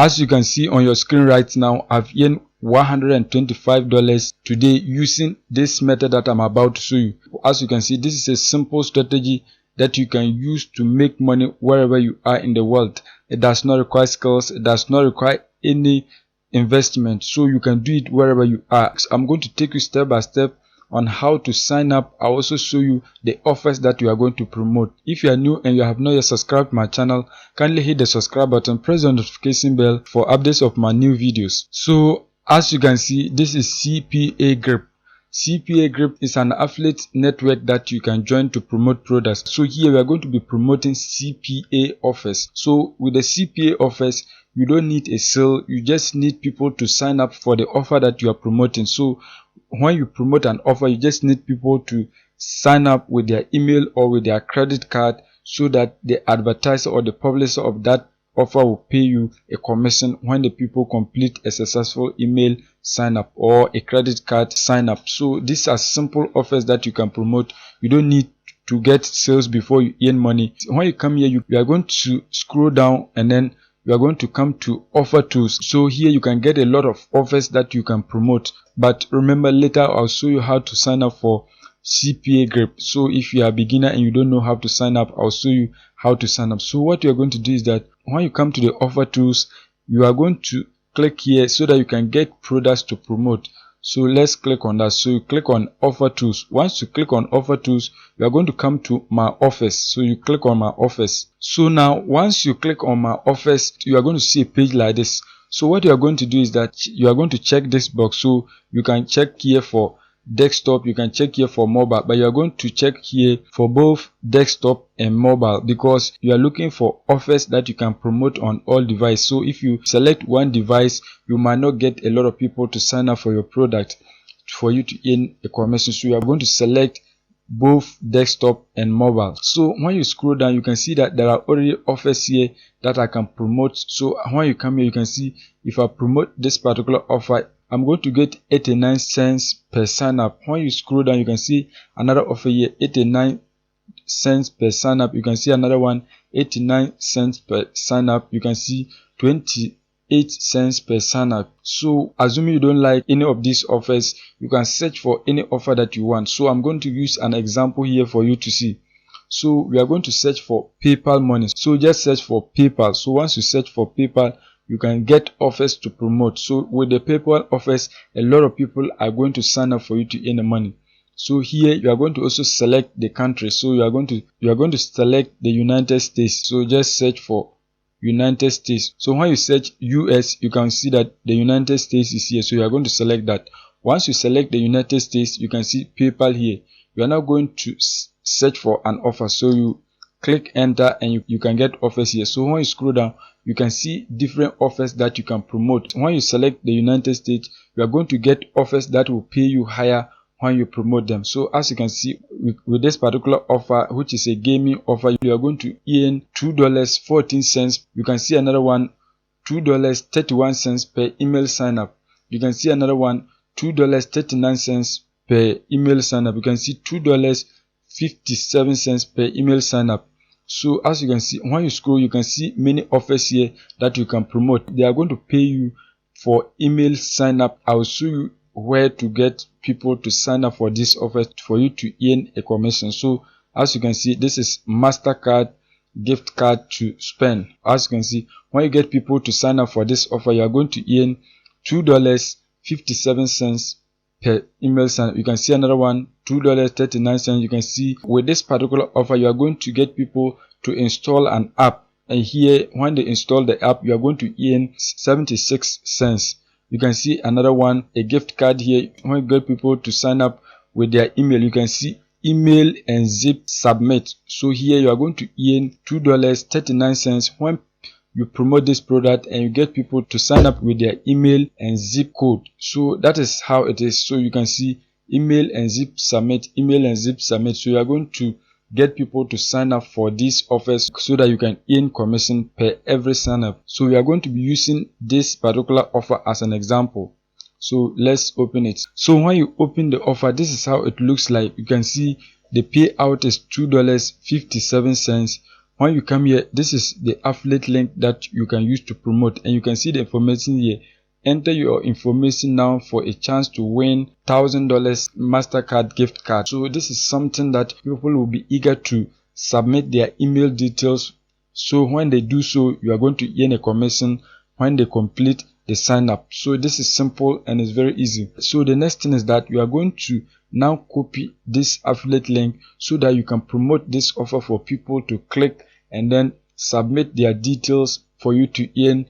As you can see on your screen right now, I've earned $125 today using this method that I'm about to show you. As you can see, this is a simple strategy that you can use to make money wherever you are in the world. It does not require skills, it does not require any investment, so you can do it wherever you are. I'm going to take you step by step on how to sign up. I'll also show you the offers that you are going to promote. If you are new and you have not yet subscribed to my channel, kindly hit the subscribe button, press the notification bell for updates of my new videos. So as you can see, this is CPA Grip. CPA Grip is an affiliate network that you can join to promote products. So here we are going to be promoting CPA offers. So with the CPA offers, you don't need a sale, you just need people to sign up for the offer that you are promoting. So when you promote an offer, you just need people to sign up with their email or with their credit card, so that the advertiser or the publisher of that offer will pay you a commission when the people complete a successful email sign up or a credit card sign up. So these are simple offers that you can promote. You don't need to get sales before you earn money. When you come here, you are going to scroll down and then you are going to come to offer tools. So here you can get a lot of offers that you can promote. But remember, later I'll show you how to sign up for CPA Grip. So if you are a beginner and you don't know how to sign up, I'll show you how to sign up. So what you're going to do is that when you come to the offer tools, you are going to click here so that you can get products to promote. So let's click on that. So you click on offer tools. Once you click on offer tools, you are going to come to my offers. So you click on my offers. So now once you click on my offers, you are going to see a page like this. So what you are going to do is that you are going to check this box. So you can check here for desktop, you can check here for mobile, but you are going to check here for both desktop and mobile, because you are looking for offers that you can promote on all devices. So if you select one device, you might not get a lot of people to sign up for your product for you to earn a commission. So you are going to select both desktop and mobile. So when you scroll down, you can see that there are already offers here that I can promote. So when you come here, you can see if I promote this particular offer, I'm going to get 89 cents per sign up. When you scroll down, you can see another offer here, 89 cents per sign up. You can see another one, 89 cents per sign up. You can see 28 cents per sign up. So assuming you don't like any of these offers, you can search for any offer that you want. So I'm going to use an example here for you to see. So we are going to search for PayPal money. So just search for PayPal. So once you search for PayPal, you can get offers to promote. So with the PayPal offers, a lot of people are going to sign up for you to earn the money. So here you are going to also select the country. So you are going to select the United States. So just search for United States. So when you search US, you can see that the United States is here. So you are going to select that. Once you select the United States, you can see PayPal here. You are now going to search for an offer. So you click enter and you can get offers here. So when you scroll down, you can see different offers that you can promote. When you select the United States, you are going to get offers that will pay you higher when you promote them. So as you can see with this particular offer, which is a gaming offer, you are going to earn $2.14. You can see another one, $2.31 per email sign up. You can see another one, $2.39 per email sign up. You can see $2.57 per email sign up. So as you can see, when you scroll, you can see many offers here that you can promote. They are going to pay you for email sign up. I will show you where to get people to sign up for this offer for you to earn a commission. So as you can see, this is MasterCard gift card to spend. As you can see, when you get people to sign up for this offer, you are going to earn $2.57 per email sign up. You can see another one, $2.39. You can see with this particular offer, you are going to get people to install an app, and here when they install the app, you are going to earn 76 cents. You can see another one, a gift card here. When you get people to sign up with their email, you can see email and zip submit. So here you are going to earn $2.39 when you promote this product and you get people to sign up with their email and zip code. So that is how it is. So you can see email and zip submit, email and zip submit. So you are going to get people to sign up for these offers so that you can earn commission per every sign up. So we are going to be using this particular offer as an example. So let's open it. So when you open the offer, this is how it looks like. You can see the payout is $2.57. when you come here, this is the affiliate link that you can use to promote, and you can see the information here. Enter your information now for a chance to win $1,000 MasterCard gift card. So this is something that people will be eager to submit their email details. So when they do so, you are going to earn a commission when they complete the sign up. So this is simple and it's very easy. So the next thing is that you are going to now copy this affiliate link so that you can promote this offer for people to click and then submit their details for you to earn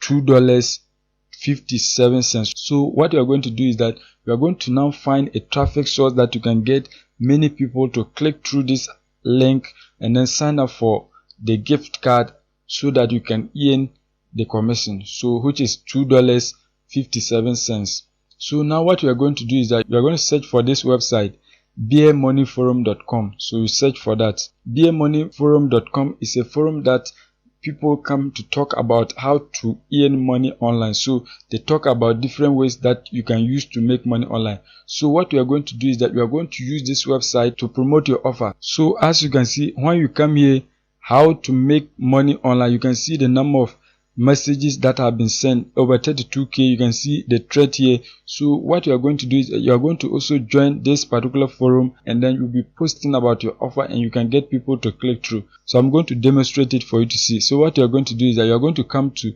$2.57. So what you are going to do is that you are going to now find a traffic source that you can get many people to click through this link and then sign up for the gift card so that you can earn the commission, so which is $2.57. So now what you are going to do is that you are going to search for this website, beermoneyforum.com. So you search for that. beermoneyforum.com is a forum that people come to talk about how to earn money online. So they talk about different ways that you can use to make money online. So what we are going to do is that we are going to use this website to promote your offer. So as you can see, when you come here, how to make money online, you can see the number of messages that have been sent, over 32k. You can see the thread here. So what you are going to do is you are going to also join this particular forum, and then you'll be posting about your offer and you can get people to click through. So I'm going to demonstrate it for you to see. So what you are going to do is that you are going to come to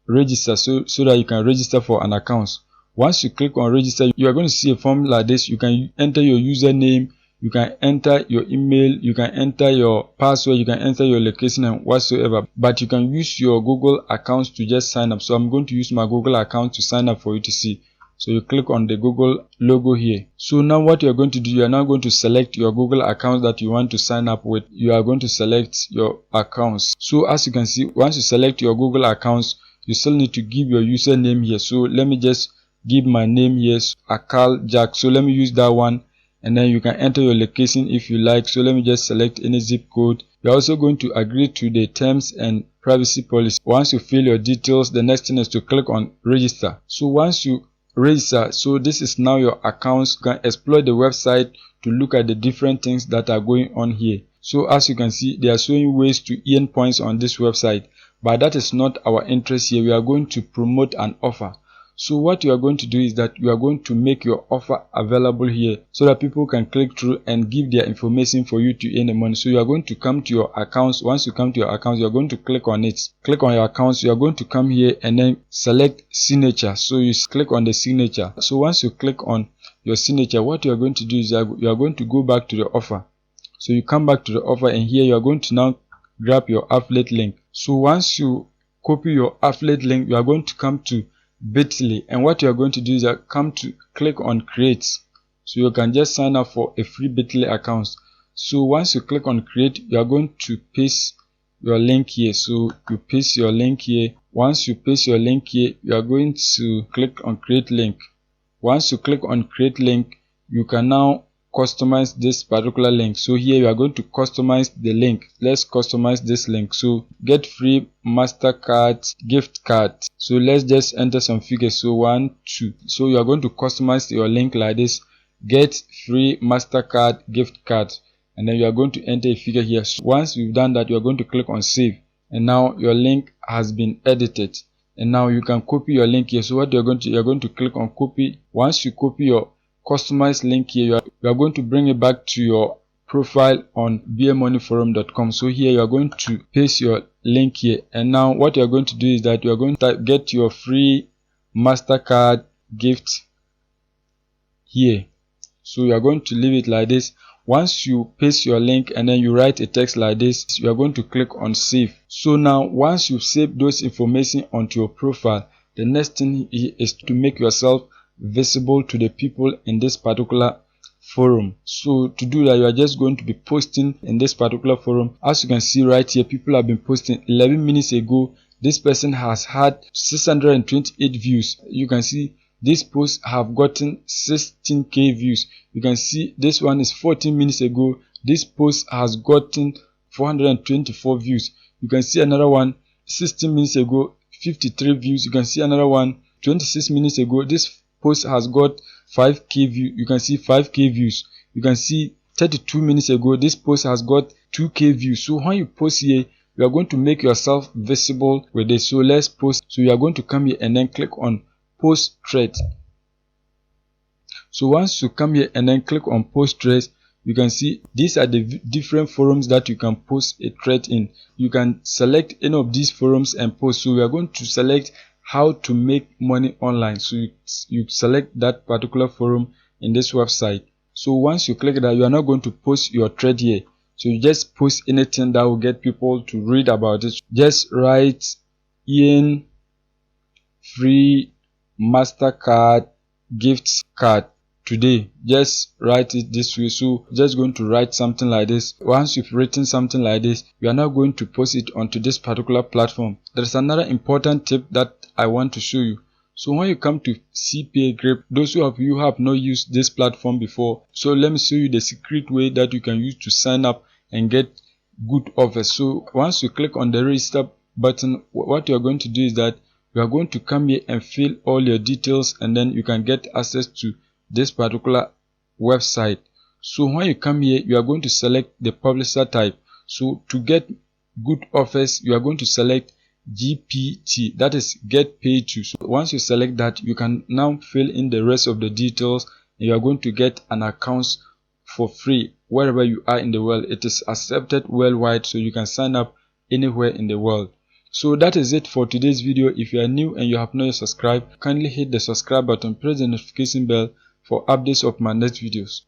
register so that you can register for an account. Once you click on register, you are going to see a form like this. You can enter your username, you can enter your email, you can enter your password, you can enter your location and whatsoever, but you can use your Google accounts to just sign up. So I'm going to use my Google account to sign up for you to see. So you click on the Google logo here. So now what you are going to do, you are now going to select your Google account that you want to sign up with. You are going to select your accounts. So as you can see, once you select your Google accounts, you still need to give your username here. So let me just give my name here, Akal Jack. So let me use that one. And then you can enter your location if you like. So let me just select any zip code. You're also going to agree to the terms and privacy policy. Once you fill your details, the next thing is to click on register. So once you register, so this is now your accounts. You can explore the website to look at the different things that are going on here. So as you can see, they are showing ways to earn points on this website, but that is not our interest here. We are going to promote an offer. So what you are going to do is that you are going to make your offer available here so that people can click through and give their information for you to earn the money. So you are going to come to your accounts. Once you come to your accounts, you are going to click on it. Click on your accounts. You are going to come here and then select signature. So you click on the signature. So once you click on your signature, what you are going to do is that you are going to go back to the offer. So you come back to the offer, and here you are going to now grab your affiliate link. So once you copy your affiliate link, you are going to come to Bitly, and what you are going to do is that come to click on create, so you can just sign up for a free Bitly account. So once you click on create, you are going to paste your link here. So you paste your link here. Once you paste your link here, you are going to click on create link. Once you click on create link, you can now customize this particular link. So here you are going to customize the link. Let's customize this link. So get free MasterCard gift card. So let's just enter some figures. So 1, 2. So you are going to customize your link like this. Get free MasterCard gift card. And then you are going to enter a figure here. So once you've done that, you are going to click on save. And now your link has been edited. And now you can copy your link here. So what you are going to click on copy. Once you copy your customized link here, you are going to bring it back to your profile on beermoneyforum.com. So here you are going to paste your link here, and now what you are going to do is that you are going to get your free MasterCard gift here. So you are going to leave it like this. Once you paste your link and then you write a text like this, you are going to click on save. So now once you save those information onto your profile, the next thing is to make yourself visible to the people in this particular forum. So to do that, you are just going to be posting in this particular forum. As you can see right here, people have been posting 11 minutes ago. This person has had 628 views. You can see this post have gotten 16k views. You can see this one is 14 minutes ago. This post has gotten 424 views. You can see another one 16 minutes ago, 53 views. You can see another one 26 minutes ago. This post has got 5k views. You can see 5k views. You can see 32 minutes ago, this post has got 2k views. So when you post here, you are going to make yourself visible with this. So let's post. So you are going to come here and then click on post thread. So once you come here and then click on post threads, you can see these are the different forums that you can post a thread in. You can select any of these forums and post. So we are going to select how to make money online. So you select that particular forum in this website. So once you click that, you are not going to post your thread here. So you just post anything that will get people to read about it. Just write Ian free MasterCard gift card today. Just write it this way. So just going to write something like this. Once you've written something like this, you are now going to post it onto this particular platform. There's another important tip that I want to show you. So when you come to CPA Grip, those of you who have not used this platform before, so let me show you the secret way that you can use to sign up and get good offers. So once you click on the register button, what you're going to do is that you are going to come here and fill all your details, and then you can get access to this particular website. So when you come here, you are going to select the publisher type. So to get good offers, you are going to select GPT, that is get paid to. So once you select that, you can now fill in the rest of the details, and you are going to get an account for free wherever you are in the world. It is accepted worldwide, so you can sign up anywhere in the world. So that is it for today's video. If you are new and you have not yet subscribed, kindly hit the subscribe button, press the notification bell for updates of my next videos.